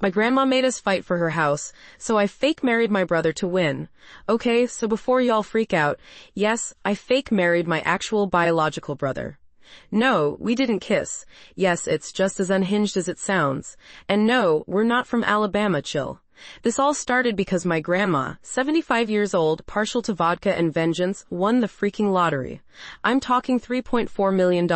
My grandma made us fight for her house, so I fake married my brother to win. Okay, so before y'all freak out, yes, I fake married my actual biological brother. No, we didn't kiss. Yes, it's just as unhinged as it sounds. And no, we're not from Alabama, chill. This all started because my grandma, 75 years old, partial to vodka and vengeance, won the freaking lottery. I'm talking $3.4 million.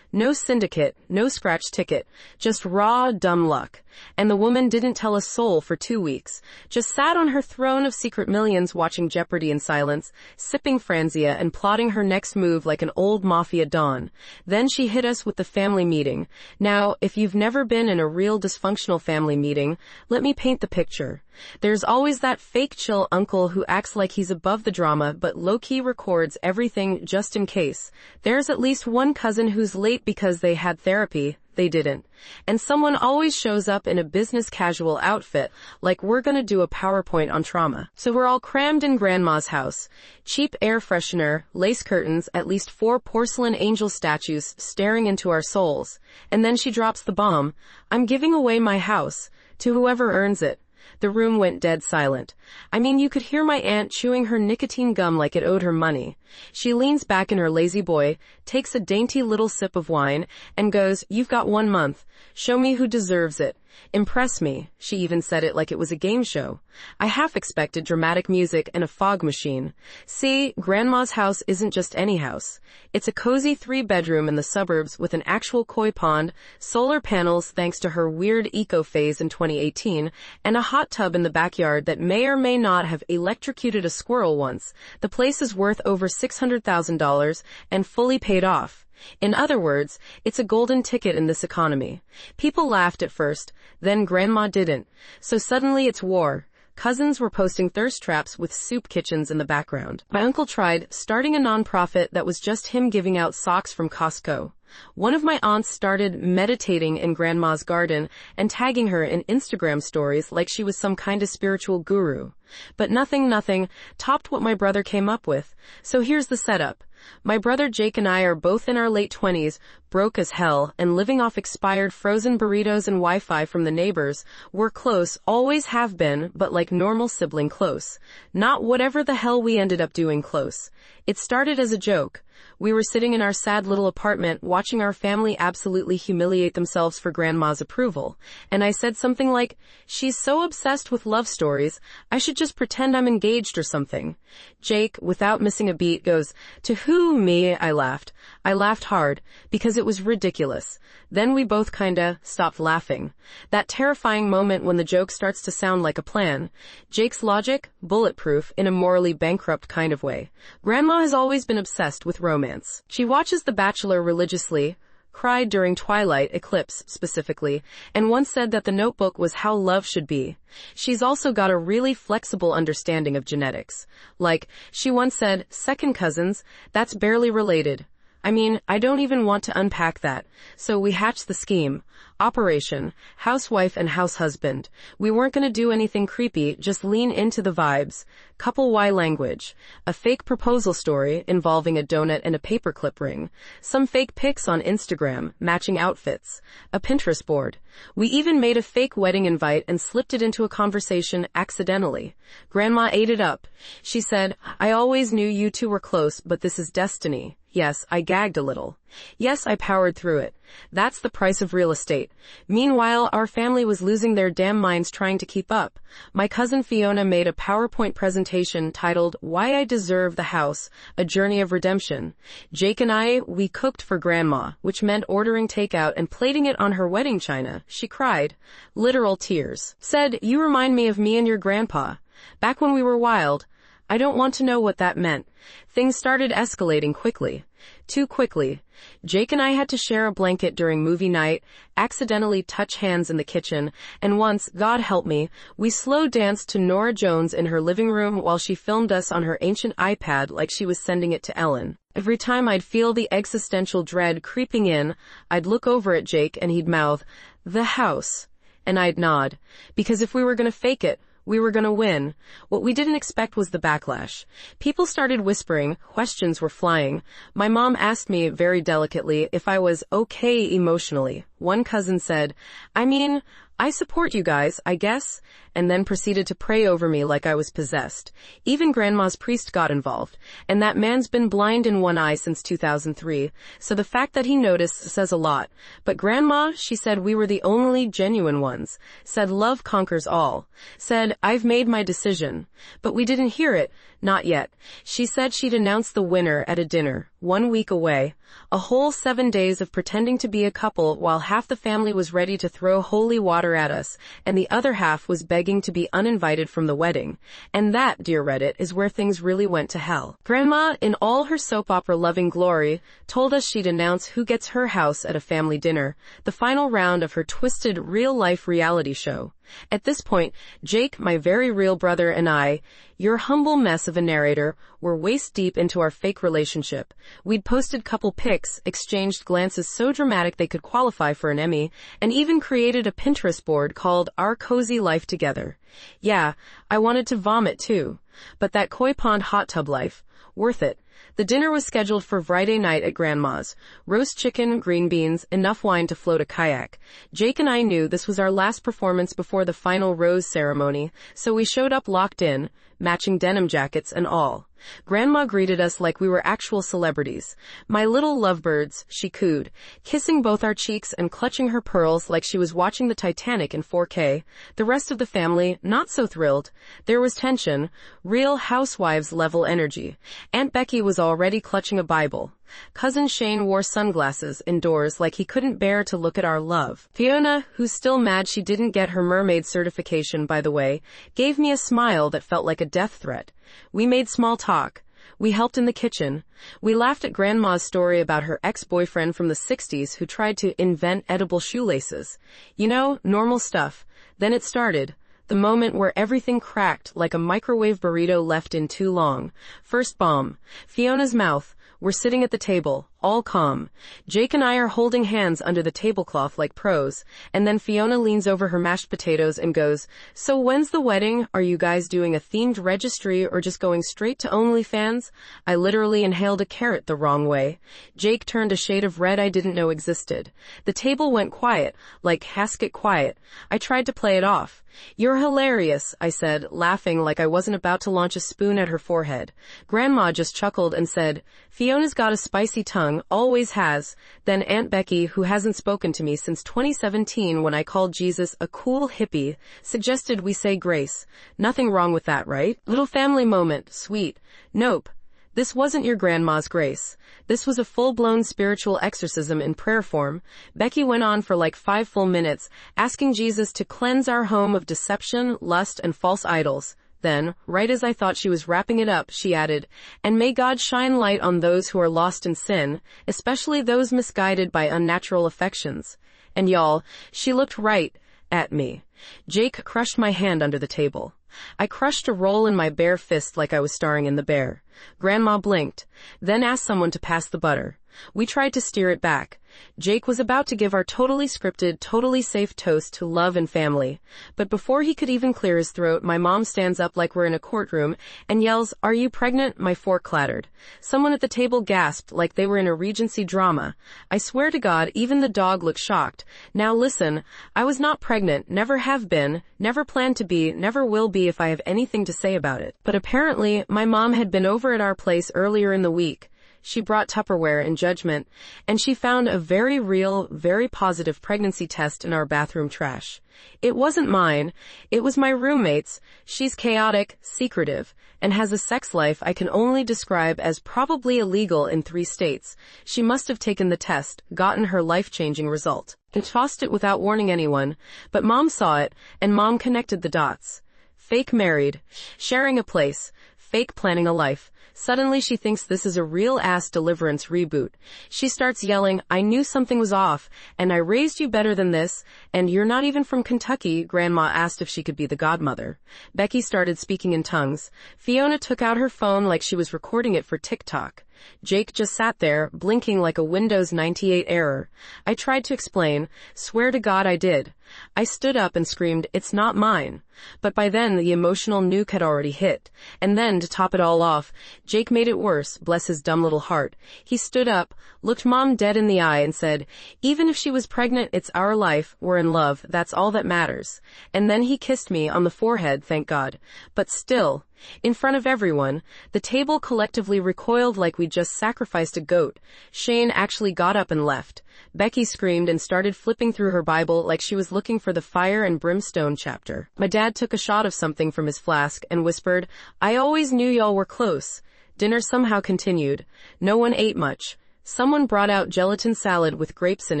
No syndicate, no scratch ticket, just raw, dumb luck. And the woman didn't tell a soul for 2 weeks. Just sat on her throne of secret millions watching Jeopardy in silence, sipping Franzia and plotting her next move like an old mafia don. Then she hit us with the family meeting. Now, if you've never been in a real dysfunctional family meeting, let me paint the picture. There's always that fake chill uncle who acts like he's above the drama but low-key records everything just in case. There's at least one cousin who's late because they had therapy. They didn't. And someone always shows up in a business casual outfit, like we're gonna do a PowerPoint on trauma. So we're all crammed in grandma's house. Cheap air freshener, lace curtains, at least 4 porcelain angel statues staring into our souls. And then she drops the bomb. I'm giving away my house to whoever earns it. The room went dead silent. I mean, you could hear my aunt chewing her nicotine gum like it owed her money. She leans back in her lazy boy, takes a dainty little sip of wine, and goes, "You've got 1 month. Show me who deserves it. Impress me." She even said it like it was a game show. I half expected dramatic music and a fog machine. See, Grandma's house isn't just any house. It's a cozy 3-bedroom in the suburbs with an actual koi pond, solar panels thanks to her weird eco phase in 2018, and a hot tub in the backyard that may or may not have electrocuted a squirrel once. The place is worth over $600,000 and fully paid off. In other words, it's a golden ticket in this economy. People laughed at first, then Grandma didn't. So suddenly it's war. Cousins were posting thirst traps with soup kitchens in the background. My uncle tried starting a nonprofit that was just him giving out socks from Costco. One of my aunts started meditating in Grandma's garden and tagging her in Instagram stories like she was some kind of spiritual guru. But nothing topped what my brother came up with. So here's the setup. My brother Jake and I are both in our late 20s, broke as hell, and living off expired frozen burritos and Wi-Fi from the neighbors. We're close, always have been, but like normal sibling close. Not whatever the hell we ended up doing close. It started as a joke. We were sitting in our sad little apartment watching our family absolutely humiliate themselves for Grandma's approval. And I said something like, "She's so obsessed with love stories, I should just pretend I'm engaged or something." Jake, without missing a beat, goes, "To who, me?" I laughed. I laughed hard, because it was ridiculous. Then we both kinda stopped laughing. That terrifying moment when the joke starts to sound like a plan. Jake's logic, bulletproof, in a morally bankrupt kind of way. Grandma has always been obsessed with romance. She watches The Bachelor religiously, cried during Twilight Eclipse specifically, and once said that The Notebook was how love should be. She's also got a really flexible understanding of genetics. Like, she once said, second cousins, that's barely related. I mean, I don't even want to unpack that. So we hatched the scheme. Operation Housewife and House Husband. We weren't going to do anything creepy, just lean into the vibes. Couple Y language. A fake proposal story involving a donut and a paperclip ring. Some fake pics on Instagram, matching outfits. A Pinterest board. We even made a fake wedding invite and slipped it into a conversation accidentally. Grandma ate it up. She said, "I always knew you two were close, but this is destiny." Yes, I gagged a little. Yes, I powered through it. That's the price of real estate. Meanwhile, our family was losing their damn minds trying to keep up. My cousin Fiona made a PowerPoint presentation titled, "Why I Deserve the House, A Journey of Redemption." Jake and I, we cooked for Grandma, which meant ordering takeout and plating it on her wedding china. She cried. Literal tears. Said, "You remind me of me and your grandpa. Back when we were wild." I don't want to know what that meant. Things started escalating quickly. Too quickly. Jake and I had to share a blanket during movie night, accidentally touch hands in the kitchen, and once, God help me, we slow danced to Norah Jones in her living room while she filmed us on her ancient iPad like she was sending it to Ellen. Every time I'd feel the existential dread creeping in, I'd look over at Jake and he'd mouth, "The house." And I'd nod. Because if we were gonna fake it, we were gonna win. What we didn't expect was the backlash. People started whispering, questions were flying. My mom asked me very delicately if I was okay emotionally. One cousin said, "I mean, I support you guys, I guess, and then proceeded to pray over me like I was possessed. Even Grandma's priest got involved, and that man's been blind in one eye since 2003, so the fact that he noticed says a lot. But Grandma, she said we were the only genuine ones, said love conquers all, said I've made my decision. But we didn't hear it, not yet. She said she'd announce the winner at a dinner, 1 week away. A whole 7 days of pretending to be a couple while half the family was ready to throw holy water at us, and the other half was begging to be uninvited from the wedding. And that, dear Reddit, is where things really went to hell. Grandma, in all her soap opera-loving glory, told us she'd announce who gets her house at a family dinner, the final round of her twisted real-life reality show. At this point, Jake, my very real brother, and I, your humble mess of a narrator, were waist-deep into our fake relationship. We'd posted couple pics, exchanged glances so dramatic they could qualify for an Emmy, and even created a Pinterest board called Our Cozy Life Together. Yeah, I wanted to vomit too. But that koi pond hot tub life, worth it. The dinner was scheduled for Friday night at Grandma's. Roast chicken, green beans, enough wine to float a kayak. Jake and I knew this was our last performance before the final rose ceremony, so we showed up locked in, matching denim jackets and all. Grandma greeted us like we were actual celebrities. My little lovebirds, she cooed, kissing both our cheeks and clutching her pearls like she was watching the Titanic in 4K. The rest of the family, not so thrilled. There was tension, real housewives-level energy. Aunt Becky was already clutching a Bible. Cousin Shane wore sunglasses indoors like he couldn't bear to look at our love. Fiona, who's still mad she didn't get her mermaid certification, by the way, gave me a smile that felt like a death threat. We made small talk. We helped in the kitchen. We laughed at Grandma's story about her ex-boyfriend from the 60s who tried to invent edible shoelaces. You know, normal stuff. Then it started. The moment where everything cracked like a microwave burrito left in too long. First bomb. Fiona's mouth. We're sitting at the table, all calm. Jake and I are holding hands under the tablecloth like pros, and then Fiona leans over her mashed potatoes and goes, "So when's the wedding? Are you guys doing a themed registry or just going straight to OnlyFans?" I literally inhaled a carrot the wrong way. Jake turned a shade of red I didn't know existed. The table went quiet, like casket quiet. I tried to play it off. "You're hilarious," I said, laughing like I wasn't about to launch a spoon at her forehead. Grandma just chuckled and said, "Fiona's got a spicy tongue, always has." Then Aunt Becky, who hasn't spoken to me since 2017 when I called Jesus a cool hippie, suggested we say grace. Nothing wrong with that, right? Little family moment, sweet. Nope. This wasn't your grandma's grace. This was a full-blown spiritual exorcism in prayer form. Becky went on for like 5 full minutes, asking Jesus to cleanse our home of deception, lust, and false idols. Then, right as I thought she was wrapping it up, she added, "And may God shine light on those who are lost in sin, especially those misguided by unnatural affections." And y'all, she looked right at me. Jake crushed my hand under the table. I crushed a roll in my bare fist like I was starring in The Bear. Grandma blinked, then asked someone to pass the butter. We tried to steer it back. Jake was about to give our totally scripted, totally safe toast to love and family. But before he could even clear his throat, my mom stands up like we're in a courtroom and yells, "Are you pregnant?" My fork clattered. Someone at the table gasped like they were in a Regency drama. I swear to God, even the dog looked shocked. Now listen, I was not pregnant, never have been, never plan to be, never will be if I have anything to say about it. But apparently, my mom had been over at our place earlier in the week. She brought Tupperware in judgment, and she found a very real, very positive pregnancy test in our bathroom trash. It wasn't mine. It was my roommate's. She's chaotic, secretive, and has a sex life I can only describe as probably illegal in 3 states. She must have taken the test, gotten her life-changing result, and tossed it without warning anyone. But Mom saw it, and Mom connected the dots. Fake married, sharing a place, fake planning a life. Suddenly she thinks this is a real-ass Deliverance reboot. She starts yelling, "I knew something was off, and I raised you better than this, and you're not even from Kentucky." Grandma asked if she could be the godmother. Becky started speaking in tongues. Fiona took out her phone like she was recording it for TikTok. Jake just sat there, blinking like a Windows 98 error. I tried to explain. Swear to God I did. I stood up and screamed, "It's not mine." But by then the emotional nuke had already hit. And then, to top it all off, Jake made it worse, bless his dumb little heart. He stood up, looked Mom dead in the eye and said, "Even if she was pregnant, it's our life, we're in love, that's all that matters." And then he kissed me on the forehead, thank God. But still, in front of everyone, the table collectively recoiled like we'd just sacrificed a goat. Shane actually got up and left. Becky screamed and started flipping through her Bible like she was looking for the fire and brimstone chapter. My dad took a shot of something from his flask and whispered, "I always knew y'all were close." Dinner somehow continued. No one ate much. Someone brought out gelatin salad with grapes in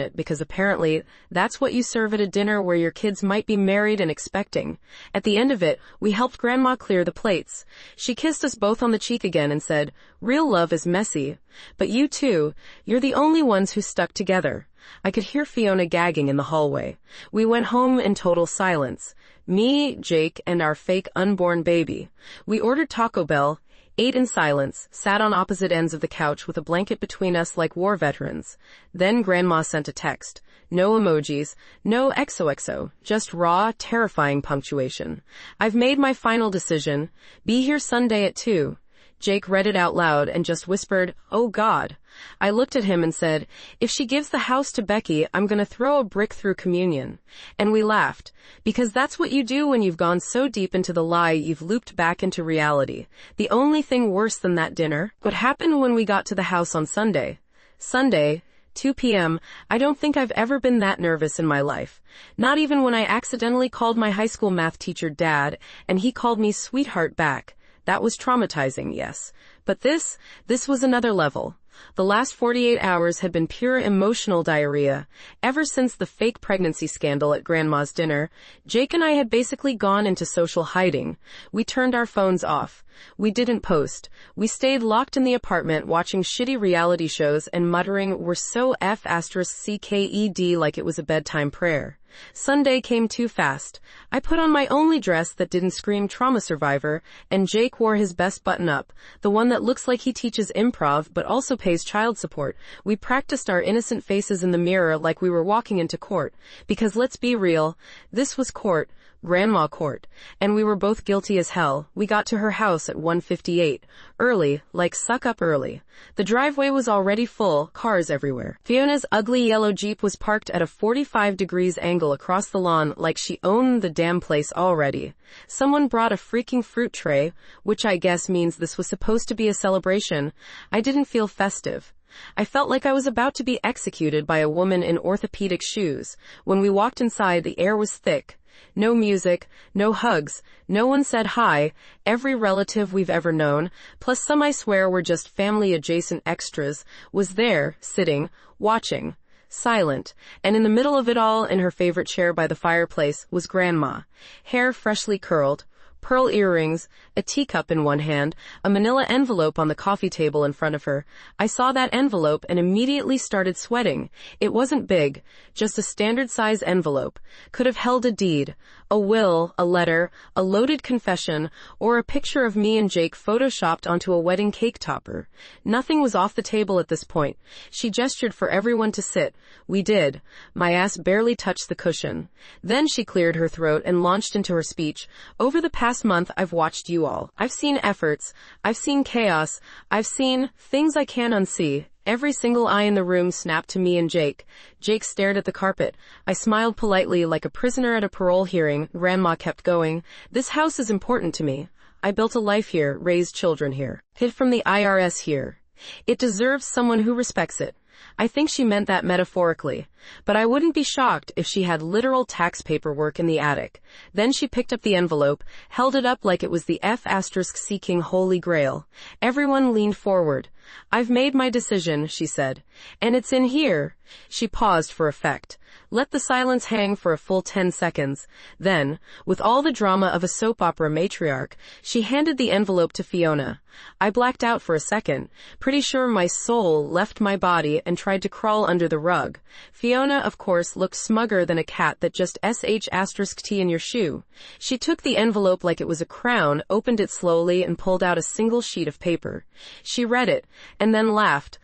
it because apparently that's what you serve at a dinner where your kids might be married and expecting. At the end of it, we helped Grandma clear the plates. She kissed us both on the cheek again and said, "Real love is messy. But you two, you're the only ones who stuck together." I could hear Fiona gagging in the hallway. We went home in total silence. Me, Jake, and our fake unborn baby. We ordered Taco Bell, ate in silence, sat on opposite ends of the couch with a blanket between us like war veterans. Then Grandma sent a text. No emojis, no XOXO, just raw, terrifying punctuation. "I've made my final decision. Be here Sunday at 2. Jake read it out loud and just whispered, "Oh God." I looked at him and said, "If she gives the house to Becky, I'm gonna throw a brick through communion." And we laughed, because that's what you do when you've gone so deep into the lie you've looped back into reality. The only thing worse than that dinner, what happened when we got to the house on Sunday. Sunday, 2 p.m., I don't think I've ever been that nervous in my life. Not even when I accidentally called my high school math teacher Dad, and he called me sweetheart back. That was traumatizing, yes. But this was another level. The last 48 hours had been pure emotional diarrhea. Ever since the fake pregnancy scandal at Grandma's dinner, Jake and I had basically gone into social hiding. We turned our phones off. We didn't post. We stayed locked in the apartment watching shitty reality shows and muttering, "We're so F***CKED," like it was a bedtime prayer. Sunday came too fast. I put on my only dress that didn't scream trauma survivor, and Jake wore his best button-up, the one that looks like he teaches improv but also pays child support. We practiced our innocent faces in the mirror like we were walking into court. Because let's be real, this was court. Grandma court. And we were both guilty as hell. We got to her house at 1:58. Early, like suck up early. The driveway was already full, cars everywhere. Fiona's ugly yellow Jeep was parked at a 45 degrees angle across the lawn like she owned the damn place already. Someone brought a freaking fruit tray, which I guess means this was supposed to be a celebration. I didn't feel festive. I felt like I was about to be executed by a woman in orthopedic shoes. When we walked inside, the air was thick. No music, no hugs, no one said hi. Every relative we've ever known, plus some I swear were just family-adjacent extras, was there, sitting, watching, silent, and in the middle of it all, in her favorite chair by the fireplace, was Grandma. Hair freshly curled, pearl earrings, a teacup in one hand, a manila envelope on the coffee table in front of her. I saw that envelope and immediately started sweating. It wasn't big, just a standard-size envelope. Could have held a deed, a will, a letter, a loaded confession, or a picture of me and Jake photoshopped onto a wedding cake topper. Nothing was off the table at this point. She gestured for everyone to sit. We did. My ass barely touched the cushion. Then she cleared her throat and launched into her speech. "Over the past month, I've watched you all. I've seen efforts. I've seen chaos. I've seen things I can't unsee." Every single eye in the room snapped to me and Jake. Jake stared at the carpet. I smiled politely like a prisoner at a parole hearing. Grandma kept going. "This house is important to me. I built a life here, raised children here. Hid from the IRS here. It deserves someone who respects it." I think she meant that metaphorically, but I wouldn't be shocked if she had literal tax paperwork in the attic. Then she picked up the envelope, held it up like it was the F***seeking holy grail. Everyone leaned forward. "I've made my decision," she said. "And it's in here." She paused for effect. Let the silence hang for a full 10 seconds. Then, with all the drama of a soap opera matriarch, she handed the envelope to Fiona. I blacked out for a second, pretty sure my soul left my body and tried to crawl under the rug. Fiona Fiona, of course, looked smugger than a cat that just sh*t in your shoe. She took the envelope like it was a crown, opened it slowly, and pulled out a single sheet of paper. She read it, and then laughed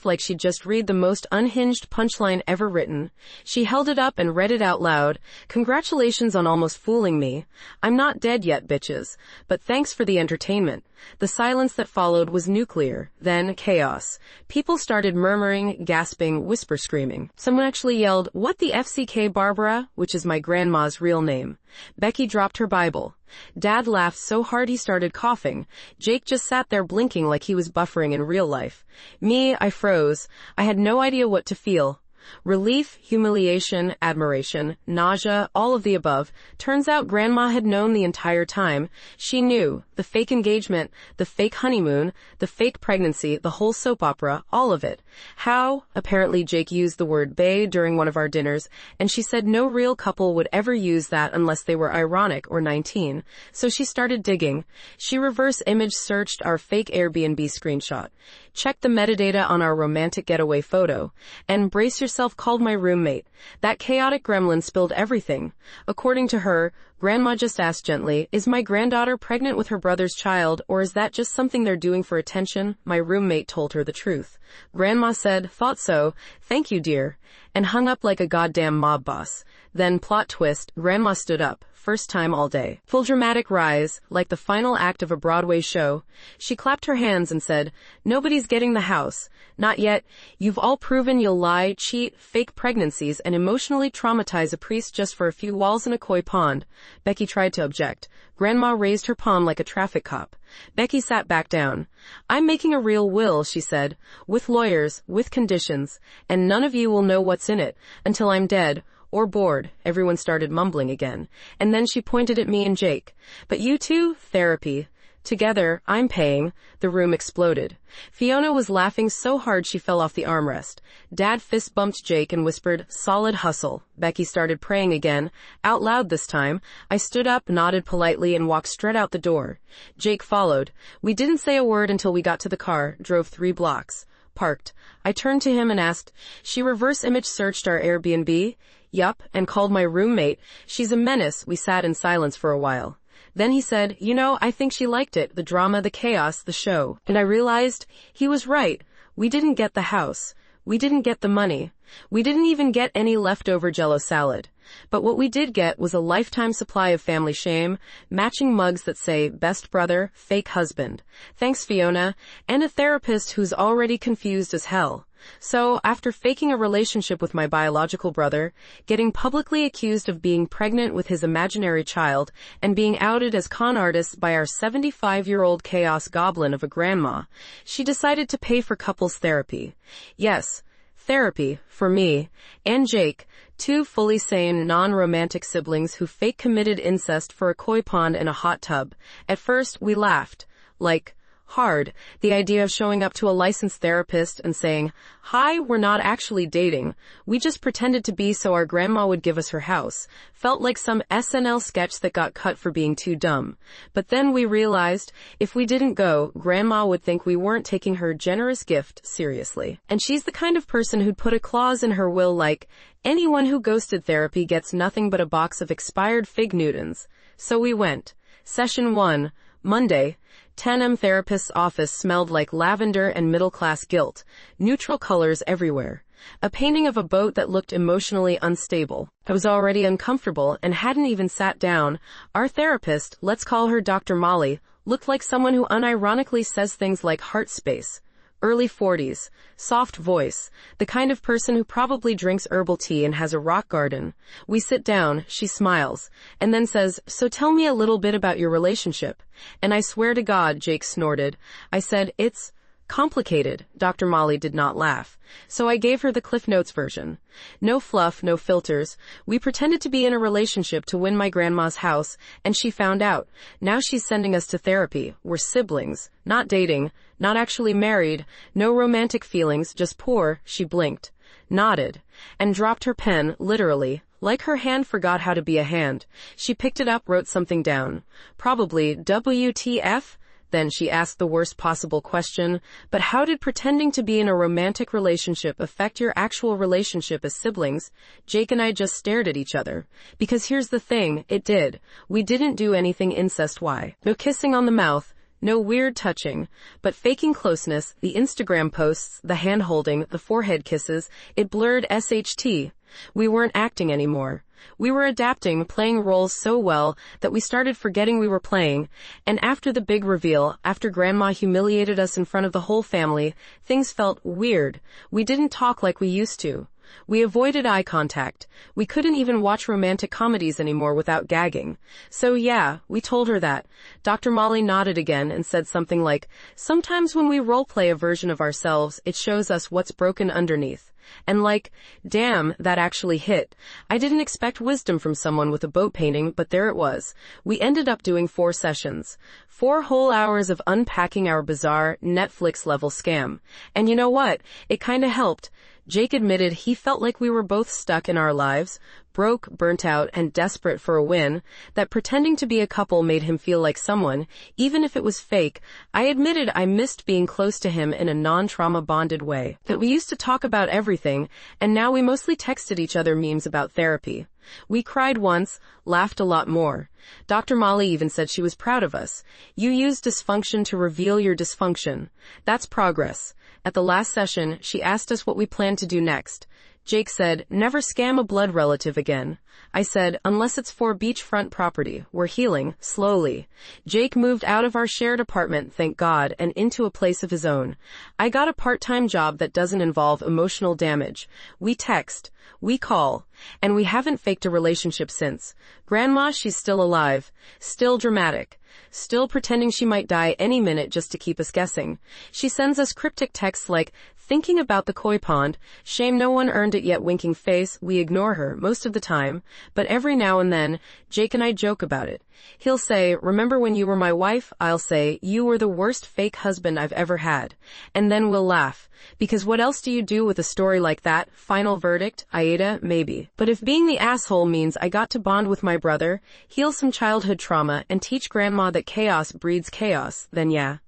like she'd just read the most unhinged punchline ever written. She held it up and read it out loud. "Congratulations on almost fooling me. I'm not dead yet, bitches. But thanks for the entertainment." The silence that followed was nuclear. Then chaos. People started murmuring, gasping, whisper screaming. Someone actually yelled, "What the FCK, Barbara?" which is my grandma's real name. Becky dropped her Bible. Dad laughed so hard he started coughing. Jake just sat there blinking like he was buffering in real life. Me, I froze. I had no idea what to feel. Relief, humiliation, admiration, nausea, all of the above. Turns out Grandma had known the entire time. She knew. The fake engagement, the fake honeymoon, the fake pregnancy, the whole soap opera, all of it. How? Apparently Jake used the word bae during one of our dinners, and she said no real couple would ever use that unless they were ironic or 19. So she started digging. She reverse image searched our fake Airbnb screenshot. Checked the metadata on our romantic getaway photo. And brace yourself, called my roommate. That chaotic gremlin spilled everything. According to her, Grandma just asked gently, "Is my granddaughter pregnant with her brother's child, or is that just something they're doing for attention?" My roommate told her the truth. Grandma said, "Thought so. Thank you, dear," and hung up like a goddamn mob boss. Then, plot twist, Grandma stood up. First time all day. Full dramatic rise, like the final act of a Broadway show. She clapped her hands and said, "Nobody's getting the house. Not yet. You've all proven you'll lie, cheat, fake pregnancies, and emotionally traumatize a priest just for a few walls in a koi pond." Becky tried to object. Grandma raised her palm like a traffic cop. Becky sat back down. "I'm making a real will," she said, "with lawyers, with conditions, and none of you will know what's in it until I'm dead. Or bored." Everyone started mumbling again. And then she pointed at me and Jake. "But you two? Therapy. Together, I'm paying." The room exploded. Fiona was laughing so hard she fell off the armrest. Dad fist bumped Jake and whispered, "Solid hustle." Becky started praying again, out loud this time. I stood up, nodded politely, and walked straight out the door. Jake followed. We didn't say a word until we got to the car, drove 3 blocks. Parked. I turned to him and asked, "She reverse image searched our Airbnb?" "Yup," and called my roommate. "She's a menace." We sat in silence for a while. Then he said, "You know, I think she liked it, the drama, the chaos, the show." And I realized he was right. We didn't get the house. We didn't get the money. We didn't even get any leftover Jell-O salad. But what we did get was a lifetime supply of family shame, matching mugs that say, "Best brother, fake husband." Thanks, Fiona. And a therapist who's already confused as hell. So, after faking a relationship with my biological brother, getting publicly accused of being pregnant with his imaginary child, and being outed as con artists by our 75-year-old chaos goblin of a grandma, she decided to pay for couples therapy. Yes, therapy, for me, and Jake, 2 fully sane, non-romantic siblings who fake committed incest for a koi pond in a hot tub. At first, we laughed. Like, hard. The idea of showing up to a licensed therapist and saying, "Hi, we're not actually dating. We just pretended to be so our grandma would give us her house," felt like some SNL sketch that got cut for being too dumb. But then we realized, if we didn't go, Grandma would think we weren't taking her generous gift seriously. And she's the kind of person who'd put a clause in her will like, "Anyone who ghosted therapy gets nothing but a box of expired Fig Newtons." So we went. Session 1, Monday. 10 therapist's office smelled like lavender and middle-class guilt. Neutral colors everywhere. A painting of a boat that looked emotionally unstable. I was already uncomfortable and hadn't even sat down. Our therapist, let's call her Dr. Molly, looked like someone who unironically says things like heart space. Early 40s, soft voice, the kind of person who probably drinks herbal tea and has a rock garden. We sit down, she smiles, and then says, "So tell me a little bit about your relationship." And I swear to God, Jake snorted. I said, "It's complicated." Dr. Molly did not laugh. So I gave her the Cliff Notes version. No fluff, no filters. We pretended to be in a relationship to win my grandma's house, and she found out. Now she's sending us to therapy. We're siblings. Not dating. Not actually married. No romantic feelings, just poor. She blinked, nodded, and dropped her pen, literally. Like her hand forgot how to be a hand. She picked it up, wrote something down. Probably WTF? Then she asked the worst possible question, but how did pretending to be in a romantic relationship affect your actual relationship as siblings? Jake and I just stared at each other. Because here's the thing, it did. We didn't do anything incest-wise. No kissing on the mouth. No weird touching, but faking closeness, the Instagram posts, the hand-holding, the forehead kisses, it blurred SHT. We weren't acting anymore. We were adapting, playing roles so well that we started forgetting we were playing, and after the big reveal, after Grandma humiliated us in front of the whole family, things felt weird. We didn't talk like we used to. We avoided eye contact. We couldn't even watch romantic comedies anymore without gagging. So yeah, we told her that. Dr. Molly nodded again and said something like, sometimes when we role-play a version of ourselves, it shows us what's broken underneath. And like, damn, that actually hit. I didn't expect wisdom from someone with a boat painting, but there it was. We ended up doing 4 sessions. 4 whole hours of unpacking our bizarre, Netflix-level scam. And you know what? It kinda helped. Jake admitted he felt like we were both stuck in our lives, broke, burnt out, and desperate for a win, that pretending to be a couple made him feel like someone, even if it was fake. I admitted I missed being close to him in a non-trauma bonded way, that we used to talk about everything, and now we mostly texted each other memes about therapy. We cried once, laughed a lot more. Dr. Molly even said she was proud of us. You used dysfunction to reveal your dysfunction. That's progress. At the last session, she asked us what we planned to do next. Jake said, never scam a blood relative again. I said, unless it's for beachfront property. We're healing, slowly. Jake moved out of our shared apartment, thank God, and into a place of his own. I got a part-time job that doesn't involve emotional damage. We text, we call, and we haven't faked a relationship since. Grandma, she's still alive, still dramatic, still pretending she might die any minute just to keep us guessing. She sends us cryptic texts like, thinking about the koi pond, shame no one earned it yet, winking face. We ignore her most of the time, but every now and then, Jake and I joke about it. He'll say, remember when you were my wife? I'll say, you were the worst fake husband I've ever had. And then we'll laugh. Because what else do you do with a story like that? Final verdict? AITA? Maybe. But if being the asshole means I got to bond with my brother, heal some childhood trauma, and teach Grandma that chaos breeds chaos, then yeah.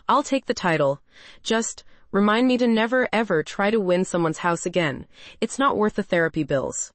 I'll take the title. Just remind me to never ever try to win someone's house again. It's not worth the therapy bills.